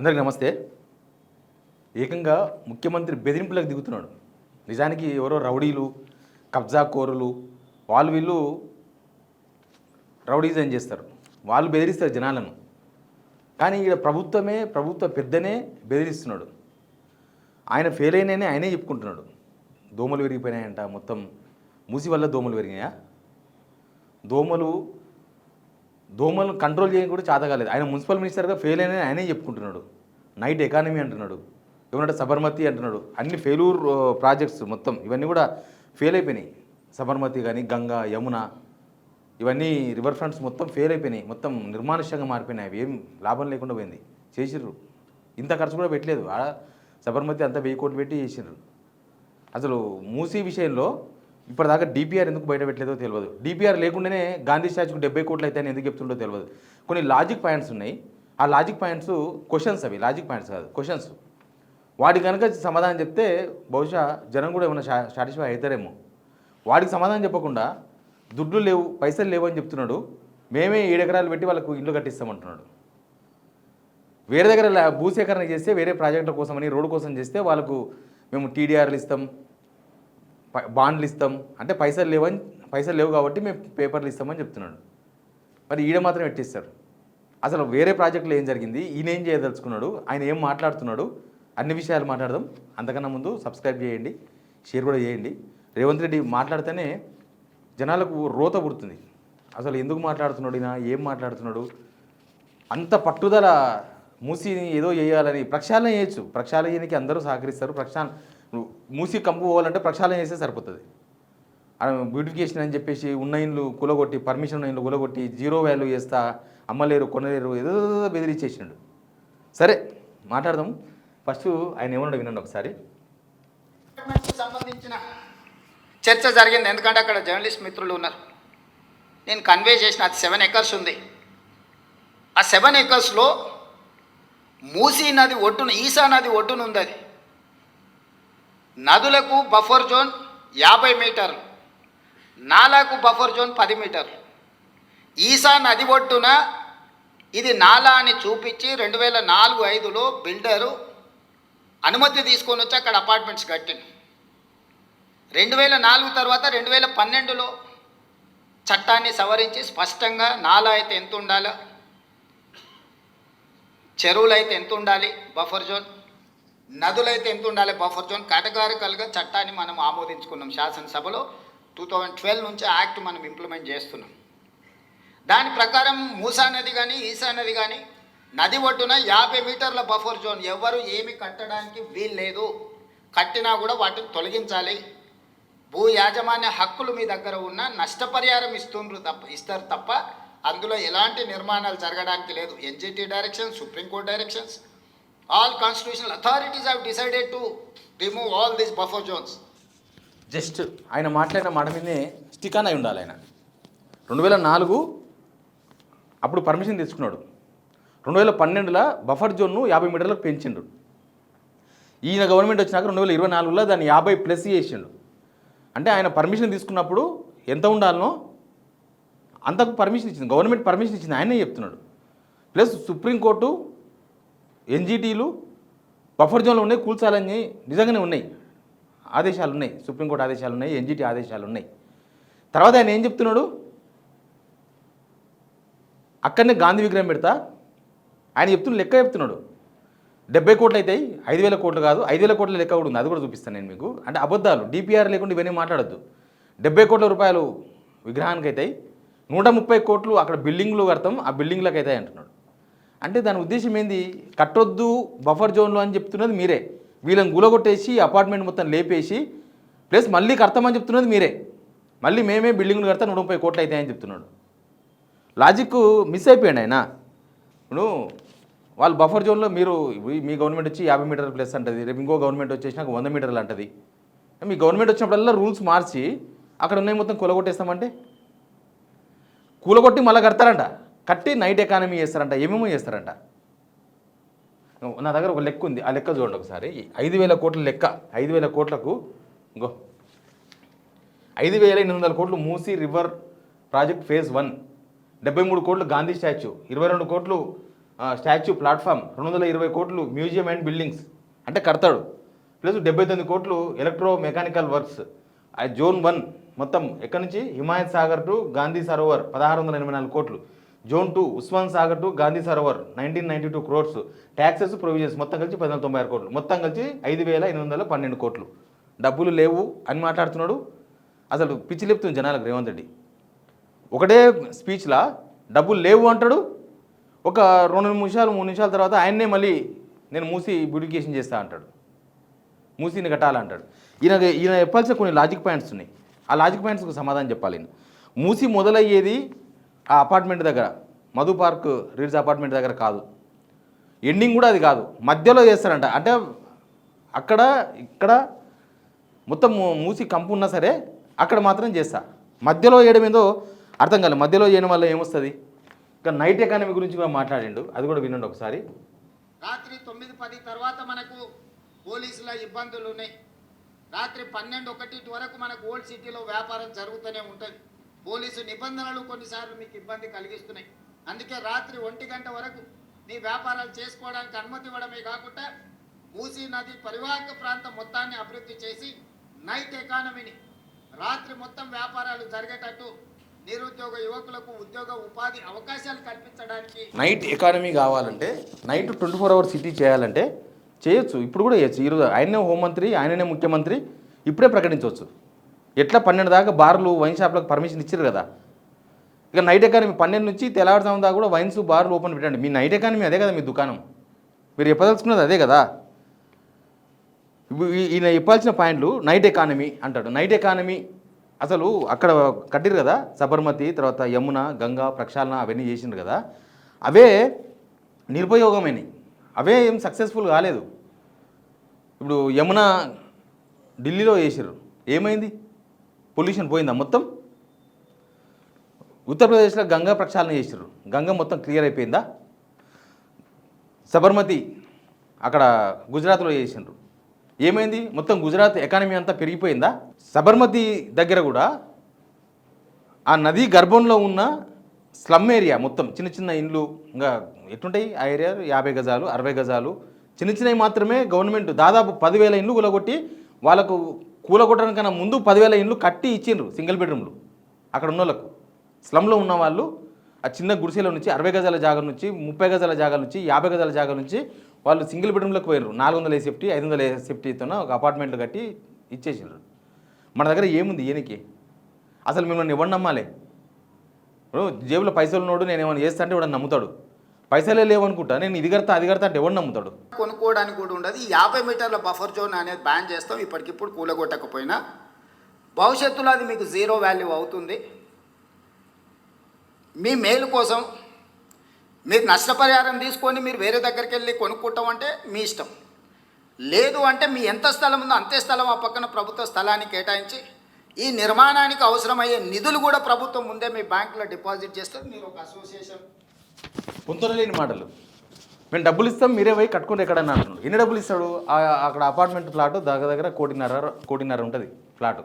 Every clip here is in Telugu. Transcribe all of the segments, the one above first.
అందరికీ నమస్తే. ఏకంగా ముఖ్యమంత్రి బెదిరింపులకు దిగుతున్నాడు. నిజానికి ఎవరో రౌడీలు, కబ్జా కోరులు వీళ్ళు రౌడీజం చేస్తారు, వాళ్ళు బెదిరిస్తారు జనాలను. కానీ ఇక్కడ ప్రభుత్వ పెద్దనే బెదిరిస్తున్నాడు. ఆయన ఫెయిల్ అయినాయని ఆయనే చెప్పుకుంటున్నాడు. దోమలు విరిగిపోయినాయంట, మొత్తం మూసి వల్ల దోమలు విరిగినాయా? దోమలను కంట్రోల్ చేయడం కూడా చేత కాలేదు. ఆయన మున్సిపల్ మినిస్టర్గా ఫెయిల్ అయినా ఆయనే చెప్పుకుంటున్నాడు. నైట్ ఎకానమీ అంటున్నాడు, ఏమంటే సబర్మతి అంటున్నాడు. అన్ని ఫెయిల్యూర్ ప్రాజెక్ట్స్ మొత్తం ఇవన్నీ కూడా ఫెయిల్ అయిపోయినాయి. సబర్మతి కానీ, గంగా, యమున ఇవన్నీ రివర్ ఫ్రంట్స్ మొత్తం ఫెయిల్ అయిపోయినాయి. మొత్తం నిర్మానుష్యంగా మారిపోయినాయి. అవి ఏం లాభం లేకుండా పోయింది. చేసిర్రు, ఇంత ఖర్చు కూడా పెట్టలేదు. సబర్మతి అంతా 1000 కోట్లు పెట్టి చేసిర్రు. అసలు మూసీ విషయంలో ఇప్పటిదాకా డిపిఆర్ ఎందుకు బయట పెట్టలేదో తెలియదు. డిపిఆర్ లేకుండానే గాంధీ స్టాచ్యూకి 70 కోట్లు అయితే అని ఎందుకు చెప్తుండో తెలియదు. కొన్ని లాజిక్ పాయింట్స్ ఉన్నాయి. ఆ లాజిక్ పాయింట్స్ క్వశ్చన్స్, అవి లాజిక్ పాయింట్స్ కాదు, క్వశ్చన్స్. వాటికి కనుక సమాధానం చెప్తే బహుశా జనం కూడా ఏమైనా సాటిస్ఫై అవుతారేమో. వాడికి సమాధానం చెప్పకుండా దుడ్లు లేవు, పైసలు లేవు అని చెప్తున్నాడు. మేమే 7 ఎకరాలు పెట్టి వాళ్ళకు ఇల్లు కట్టిస్తామంటున్నాడు. వేరే దగ్గర భూసేకరణ చేస్తే, వేరే ప్రాజెక్టుల కోసమని, రోడ్డు కోసం చేస్తే వాళ్ళకు మేము టీడీఆర్లు ఇస్తాం, బాండ్లు ఇస్తాం అంటే పైసలు లేవు కాబట్టి మేము పేపర్లు ఇస్తామని చెప్తున్నాడు. మరి ఈడ మాత్రం పెట్టిస్తారు. అసలు వేరే ప్రాజెక్టులో ఏం జరిగింది, ఈయన ఏం చేయదలుచుకున్నాడు, ఆయన ఏం మాట్లాడుతున్నాడు, అన్ని విషయాలు మాట్లాడదాం. అంతకన్నా ముందు సబ్స్క్రైబ్ చేయండి, షేర్ కూడా చేయండి. రేవంత్ రెడ్డి మాట్లాడితేనే జనాలకు రోత పుడుతుంది. అసలు ఎందుకు మాట్లాడుతున్నాడు, ఈయన ఏం మాట్లాడుతున్నాడు, అంత పట్టుదల మూసీని ఏదో చేయాలని. ప్రక్షాళన చేయొచ్చు, ప్రక్షాళన చేయడానికి అందరూ సహకరిస్తారు. మూసీ కంపు పోవాలంటే ప్రక్షాళన చేస్తే సరిపోతుంది. బ్యూటిఫికేషన్ అని చెప్పేసి ఉన్న ఇండ్లు కూలగొట్టి, పర్మిషన్ ఉన్న ఇండ్లు కూలగొట్టి, జీరో వాల్యూ చేస్తా, అమ్మలేరు కొనలేరు, ఏదో బెదిరించేసినాడు. సరే మాట్లాడదాం. ఫస్ట్ ఆయన ఏమన్నాడు వినండి ఒకసారి. సంబంధించిన చర్చ జరిగింది, ఎందుకంటే అక్కడ జర్నలిస్ట్ మిత్రులు ఉన్నారు. నేను కన్వే చేసిన అది 7 ఎకర్స్ ఉంది. ఆ 7 ఎకర్స్లో మూసీ నది ఒడ్డున, ఈసా నది ఒడ్డున ఉంది. అది నదులకు బఫర్ జోన్ 50 మీటర్లు, నాలాకు బఫర్ జోన్ 10 మీటర్లు. ఈసా నది ఒడ్డున ఇది నాలా అని చూపించి 2004-05లో బిల్డరు అనుమతి తీసుకొని వచ్చి అక్కడ అపార్ట్మెంట్స్ కట్టింది. 2004 తర్వాత 2012లో చట్టాన్ని సవరించి స్పష్టంగా నాలా అయితే ఎంత ఉండాలో, చెరువులు అయితే ఎంత ఉండాలి బఫర్ జోన్, నదులైతే ఎంత ఉండాలి బఫర్ జోన్, కేటగారికల్గా చట్టాన్ని మనం ఆమోదించుకున్నాం శాసనసభలో. 2012 నుంచి యాక్ట్ మనం ఇంప్లిమెంట్ చేస్తున్నాం. దాని ప్రకారం మూసా నది కానీ, ఈసా నది కానీ నది ఒడ్డున 50 మీటర్ల బఫర్ జోన్, ఎవరు ఏమి కట్టడానికి వీలు లేదు. కట్టినా కూడా వాటిని తొలగించాలి. భూ యాజమాన్య హక్కులు మీ దగ్గర ఉన్న నష్టపరిహారం ఇస్తారు తప్ప అందులో ఎలాంటి నిర్మాణాలు జరగడానికి లేదు. NGT directions, supreme court directions, all constitutional authorities have decided to remove all these buffer zones. Just ఆయన మాట్లాడిన మాట మీదనే స్టికాన్ అయి ఉండాలి. ఆయన 2004 అప్పుడు పర్మిషన్ తీసుకున్నాడు. 2012లో బఫర్ జోన్ను 50 మీటర్లకు పెంచిండు. ఈయన గవర్నమెంట్ వచ్చినాక 2024లో దాన్ని 50+ చేసిండు. అంటే ఆయన పర్మిషన్ తీసుకున్నప్పుడు ఎంత ఉండాలనో అంతకు పర్మిషన్ ఇచ్చింది, గవర్నమెంట్ పర్మిషన్ ఇచ్చింది, ఆయనే చెప్తున్నాడు. ప్లస్ సుప్రీంకోర్టు, ఎన్జిటీలు బఫర్ జోన్లో ఉన్నాయి, కూల్చాలని నిజంగానే ఉన్నాయి, ఆదేశాలు ఉన్నాయి, సుప్రీంకోర్టు ఆదేశాలు ఉన్నాయి, ఎన్జిటి ఆదేశాలు ఉన్నాయి. తర్వాత ఆయన ఏం చెప్తున్నాడు, అక్కడనే గాంధీ విగ్రహం పెడతా ఆయన లెక్క చెప్తున్నాడు. 70 కోట్లు అవుతాయి, 5,000 కోట్లు కాదు, 5,000 కోట్ల లెక్క కూడా ఉంది, అది కూడా చూపిస్తాను నేను మీకు. అంటే అబద్ధాలు, డిపిఆర్ లేకుండా ఇవన్నీ మాట్లాడద్దు. 70 కోట్ల రూపాయలు విగ్రహానికి అవుతాయి, 130 కోట్లు అక్కడ బిల్డింగ్లు కడతాం, ఆ బిల్డింగ్లకు అవుతాయి అంటున్నాడు. అంటే దాని ఉద్దేశం ఏంది, కట్టొద్దు బఫర్ జోన్లో అని చెప్తున్నది మీరే, వీళ్ళని గులగొట్టేసి అపార్ట్మెంట్ మొత్తం లేపేసి ప్లస్ మళ్ళీ కడతామని చెప్తున్నది మీరే, మళ్ళీ మేమే బిల్డింగ్లు కడతా 130 కోట్లు అవుతాయని చెప్తున్నాడు. లాజిక్ మిస్ అయిపోయాడు ఆయన. ఇప్పుడు వాళ్ళు బఫర్ జోన్లో మీరు మీ గవర్నమెంట్ వచ్చి 50 మీటర్ల ప్లస్ అంటది, రేపు ఇంకో గవర్నమెంట్ వచ్చేసినాక 100 మీటర్లు అంటది. మీ గవర్నమెంట్ వచ్చినప్పుడల్లా రూల్స్ మార్చి అక్కడ ఉన్నాయి మొత్తం కూలగొట్టేస్తామంటే కూలగొట్టి మళ్ళీ కడతారంట, కట్టి నైట్ ఎకానమీ చేస్తారంట, ఏమేమో చేస్తారంట. నా దగ్గర ఒక లెక్క ఉంది, ఆ లెక్క చూడండి ఒకసారి. 5,000 కోట్ల లెక్క, 5,000 కోట్లకు ఇంకో 5,800 కోట్లు మూసీ రివర్ ప్రాజెక్ట్ ఫేజ్ 1, 73 కోట్లు గాంధీ స్టాచ్యూ, 22 కోట్లు స్టాచ్యూ ప్లాట్ఫామ్ 220 కోట్లు మ్యూజియం అండ్ బిల్డింగ్స్ అంటే కడతాడు. ప్లస్ 79 కోట్లు ఎలక్ట్రో మెకానికల్ వర్క్స్. జోన్ 1 మొత్తం ఎక్కడి నుంచి హిమాయత్ సాగర్ టు గాంధీ సరోవర్ 1684 కోట్లు. Zone 2 Osman Sagar to Gandhi Sarovar 1992 crores. Taxes provisions మొత్తం కలిసి 1496 కోట్లు. మొత్తం కలిసి 5812 కోట్లు. డబ్బులు లేవు అని మాట్లాడుతున్నాడు. అసలు పిచ్చి లేపుతుంది జనాలకు రేవంత్ రెడ్డి. ఒకటే స్పీచ్లా డబ్బులు లేవు అంటాడు. ఒక 2 నిమిషాలు 3 నిమిషాల తర్వాత ఆయన్నే మళ్ళీ నేను మూసి బ్యూటిఫికేషన్ చేస్తా అంటాడు, మూసిని కట్టాలంటాడు. ఈయన చెప్పాల్సిన కొన్ని లాజిక్ పాయింట్స్ ఉన్నాయి. ఆ లాజిక్ పాయింట్స్కి సమాధానం చెప్పాలి. మూసి మొదలయ్యేది ఆ అపార్ట్మెంట్ దగ్గర, మధు పార్క్ రీడ్స్ అపార్ట్మెంట్ దగ్గర కాదు. ఎండింగ్ కూడా అది కాదు, మధ్యలో చేస్తారంట. అంటే అక్కడ ఇక్కడ మొత్తం మూసి కంపు ఉన్నా సరే అక్కడ మాత్రం చేస్తా. మధ్యలో వేయడం ఏదో అర్థం కాలేదు. మధ్యలో చేయడం వల్ల ఏమొస్తుంది? ఇంకా నైట్ ఎకానమీ గురించి కూడా మాట్లాడిండు, అది కూడా వినండి ఒకసారి. రాత్రి 9-10 తర్వాత మనకు పోలీసుల ఇబ్బందులు ఉన్నాయి. రాత్రి 12-1 వరకు మనకు ఓల్డ్ సిటీలో వ్యాపారం జరుగుతూనే ఉంటుంది. పోలీసు నిబంధనలు కొన్నిసార్లు మీకు ఇబ్బంది కలిగిస్తున్నాయి. అందుకే రాత్రి 1 గంట వరకు మీ వ్యాపారాలు చేసుకోవడానికి అనుమతి ఇవ్వడమే కాకుండా మూసీ నది పరివాహక ప్రాంతం మొత్తాన్ని అభివృద్ధి చేసి నైట్ ఎకానమీని రాత్రి మొత్తం వ్యాపారాలు జరిగేటట్టు నిరుద్యోగ యువకులకు ఉద్యోగ ఉపాధి అవకాశాలు కల్పించడానికి నైట్ ఎకానమీ కావాలంటే, నైట్ 24 అవర్స్ సిటీ చేయాలంటే చేయొచ్చు. ఇప్పుడు కూడా చేయొచ్చు. ఈరోజు ఆయననే హోంమంత్రి, ఆయననే ముఖ్యమంత్రి, ఇప్పుడే ప్రకటించవచ్చు. ఎట్లా 12 దాకా బార్లు వైన్ షాప్లకు పర్మిషన్ ఇచ్చారు కదా. ఇక నైట్ ఎకానమీ 12 నుంచి తెల్లవారుజాము దాకా కూడా వైన్స్ బార్లు ఓపెన్ పెట్టండి. మీ నైట్ ఎకానమీ అదే కదా, మీ దుకాణం. మీరు చెప్పదలుచుకున్నది అదే కదా. ఈయన చెప్పాల్సిన పాయింట్లు నైట్ ఎకానమీ అంటాడు. నైట్ ఎకానమీ అసలు అక్కడ కట్టిరు కదా, సబర్మతి, తర్వాత యమున, గంగా ప్రక్షాళన అవన్నీ చేసిండ్రు కదా, అవే నిరుపయోగమైనవి. అవే ఏం సక్సెస్ఫుల్ కాలేదు. ఇప్పుడు యమున ఢిల్లీలో చేసిర్రు, ఏమైంది? పొల్యూషన్ పోయిందా మొత్తం? ఉత్తరప్రదేశ్లో గంగా ప్రక్షాళన చేసిర్రు, గంగా మొత్తం క్లియర్ అయిపోయిందా? సబర్మతి అక్కడ గుజరాత్లో చేసిండ్రు, ఏమైంది? మొత్తం గుజరాత్ ఎకానమీ అంతా పెరిగిపోయిందా? సబర్మతి దగ్గర కూడా ఆ నదీ గర్భంలో ఉన్న స్లమ్ ఏరియా మొత్తం చిన్న చిన్న ఇండ్లు, ఇంకా ఎట్లుంటాయి ఆ ఏరియా, 50 గజాలు 60 గజాలు చిన్న చిన్నవి మాత్రమే గవర్నమెంట్ దాదాపు 10,000 ఇండ్లు కూలగొట్టి, వాళ్ళకు కూలగొట్టడానికన్నా ముందు 10,000 ఇండ్లు కట్టి ఇచ్చిండ్రు సింగిల్ బెడ్రూమ్లు. అక్కడ ఉన్న వాళ్ళకు, స్లమ్లో ఉన్న వాళ్ళు ఆ చిన్న గుడిసెల నుంచి 60 గజాల జాగా నుంచి 30 గజాల జాగా నుంచి 50 గజాల జాగా నుంచి వాళ్ళు సింగిల్ బెడ్రూమ్లోకి పోయారు. 400 సేఫ్టీ 500 సేఫ్టీతో ఒక అపార్ట్మెంట్లు కట్టి ఇచ్చేసారు. మన దగ్గర ఏముంది ఈయనకి? అసలు మిమ్మల్ని ఎవరు నమ్మాలి? జేబులో పైసలు ఉన్నోడు నేను ఏమైనా చేస్తా అంటే వాడు నమ్ముతాడు. పైసలే లేవనుకుంటా నేను ఇది కడతా అది కడతా అంటే ఎవడు నమ్ముతాడు? కొనుక్కోవడానికి కూడా ఉండదు. 50 మీటర్ల బఫర్ జోన్ అనేది బ్యాన్ చేస్తాం. ఇప్పటికిప్పుడు కూలగొట్టకపోయినా భవిష్యత్తులో అది మీకు జీరో వాల్యూ అవుతుంది. మీ మేలు కోసం మీరు నష్టపరిహారం తీసుకొని మీరు వేరే దగ్గరికి వెళ్ళి కొనుక్కుంటాం అంటే మీ ఇష్టం. లేదు అంటే మీ ఎంత స్థలం ఉందో అంతే స్థలం ఆ పక్కన ప్రభుత్వ స్థలాన్ని కేటాయించి ఈ నిర్మాణానికి అవసరమయ్యే నిధులు కూడా ప్రభుత్వం ముందే మీ బ్యాంకులో డిపాజిట్ చేస్తారు. మీరు ఒక అసోసియేషన్. పొంతరలేని మాటలు. మేము డబ్బులు ఇస్తాం, మీరే పోయి కట్టుకుంటే ఎక్కడన్నా అంటున్నాడు. ఎన్ని డబ్బులు ఇస్తాడు? అక్కడ అపార్ట్మెంట్ ఫ్లాట్ దగ్గర 1.5 ఉంటుంది ఫ్లాటు.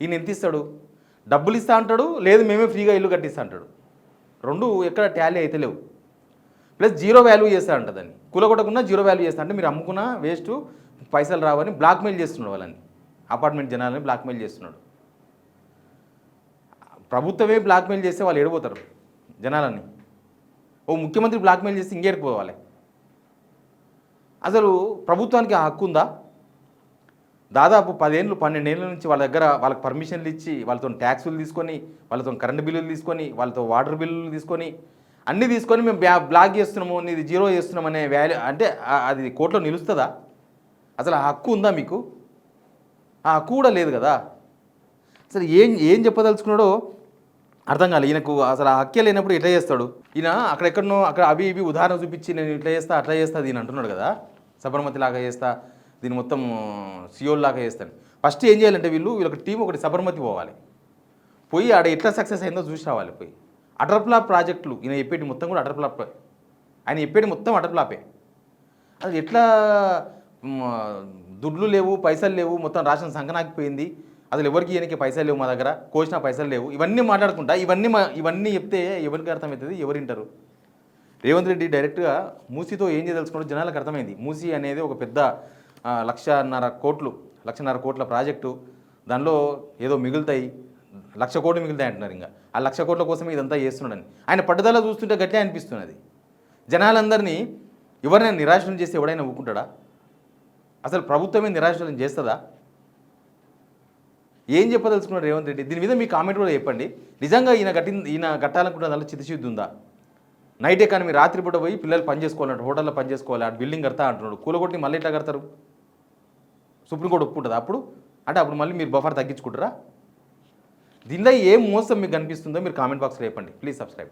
ఈయన ఎంత ఇస్తాడు? డబ్బులు ఇస్తా అంటాడు, లేదు మేమే ఫ్రీగా ఇల్లు కట్టిస్తా అంటాడు. రెండు ఎక్కడ టాలీ అయితే లేవు. ప్లస్ జీరో వాల్యూ చేస్తా అంట, దాన్ని కూలగొట్టకుండా జీరో వాల్యూ చేస్తా అంటే మీరు అమ్ముకున్న వేస్ట్, పైసలు రావని బ్లాక్మెయిల్ చేస్తున్నాడు వాళ్ళని, అపార్ట్మెంట్ జనాలని బ్లాక్మెయిల్ చేస్తున్నాడు. ప్రభుత్వమే బ్లాక్మెయిల్ చేస్తే వాళ్ళు ఏడిపోతారు జనాలని. ఓ ముఖ్యమంత్రి బ్లాక్మెయిల్ చేస్తే ఇంకేడిపోవాలి. అసలు ప్రభుత్వానికి ఆ హక్కు ఉందా? దాదాపు 10 ఏళ్ళు 12 ఏళ్ళ నుంచి వాళ్ళ దగ్గర వాళ్ళకి పర్మిషన్లు ఇచ్చి, వాళ్ళతో ట్యాక్సులు తీసుకొని, వాళ్ళతో కరెంటు బిల్లులు తీసుకొని, వాళ్ళతో వాటర్ బిల్లులు తీసుకొని, అన్నీ తీసుకొని మేము బ్లాక్ చేస్తున్నాము, ఇది జీరో చేస్తున్నాం అనే వాల్యూ అంటే అది కోర్టులో నిలుస్తుందా? అసలు ఆ హక్కు ఉందా మీకు? ఆ హక్కు కూడా లేదు కదా. అసలు ఏం చెప్పదలుచుకున్నాడో అర్థం కాలేదు ఈయనకు. అసలు ఆ హక్కే లేనప్పుడు ఎట్లా చేస్తాడు ఈయన? అక్కడెక్కడనో అక్కడ అవి ఇవి ఉదాహరణ చూపించి నేను ఇట్లా చేస్తా అట్లా చేస్తా దీని అంటున్నాడు కదా, సబర్మతి లాగా చేస్తా, దీన్ని మొత్తం సియోల్ లాగా చేస్తాను. ఫస్ట్ ఏం చేయాలంటే వీళ్ళకి టీం ఒకటి సబర్మతి పోవాలి, పోయి ఆడ ఎట్లా సక్సెస్ అయిందో చూసి రావాలి. పోయి అటర్ ఫ్లాప్ ప్రాజెక్టులు ఈయన చెప్పేటి మొత్తం కూడా అటర్ ఫ్లాప్, ఆయన చెప్పేటి మొత్తం అటర్ ఫ్లాపే. అది ఎట్లా దుడ్లు లేవు, పైసలు లేవు, మొత్తం రాష్ట్రం సంకనాకిపోయింది, అసలు ఎవరికి ఈయనకి పైసలు లేవు, మా దగ్గర కోసిన పైసలు లేవు, ఇవన్నీ మాట్లాడుకుంటా ఇవన్నీ చెప్తే ఎవరికి అర్థమవుతుంది, ఎవరు వింటారు? రేవంత్ రెడ్డి డైరెక్ట్గా మూసీతో ఏం చేయదలుచుకున్నాడో జనాలకు అర్థమైంది. మూసీ అనేది ఒక పెద్ద 1,50,00,000 కోట్ల ప్రాజెక్టు. దానిలో ఏదో మిగులుతాయి, 1,00,000 కోట్లు మిగులుతాయి అంటున్నారు. ఇంకా ఆ 1,00,000 కోట్ల కోసమే ఇదంతా చేస్తున్నాడని ఆయన పట్టుదల చూస్తుంటే గట్లే అనిపిస్తున్నది. జనాలందరినీ ఎవరైనా నిరాశనం చేస్తే ఎవడైనా ఊరుకుంటాడా? అసలు ప్రభుత్వమే నిరాశనం చేస్తుందా? ఏం చెప్పదలుచుకున్నాడు రేవంత్ రెడ్డి? దీని మీద మీ కామెంట్ కూడా చెప్పండి. నిజంగా ఈయన కట్టాలనుకున్న దానిలో చిత్తశుద్ధి ఉందా? నైట్ ఎకానమీ రాత్రిపూట పోయి పిల్లలు పని చేసుకోవాలంటే హోటల్లో పని చేసుకోవాలి, ఆ బిల్డింగ్ కడతా అంటున్నాడు. కూలగొట్టి మళ్ళీ ఎట్లా కడతారు? సుప్రీంకోర్టు ఒప్పుకుంటుందా అప్పుడు? అంటే అప్పుడు మళ్ళీ మీరు బఫర్ తగ్గించుకుంటారా? దీనిలో ఏం మోసం మీకు కనిపిస్తుందో మీరు కామెంట్ బాక్స్లో చెప్పండి. Please subscribe.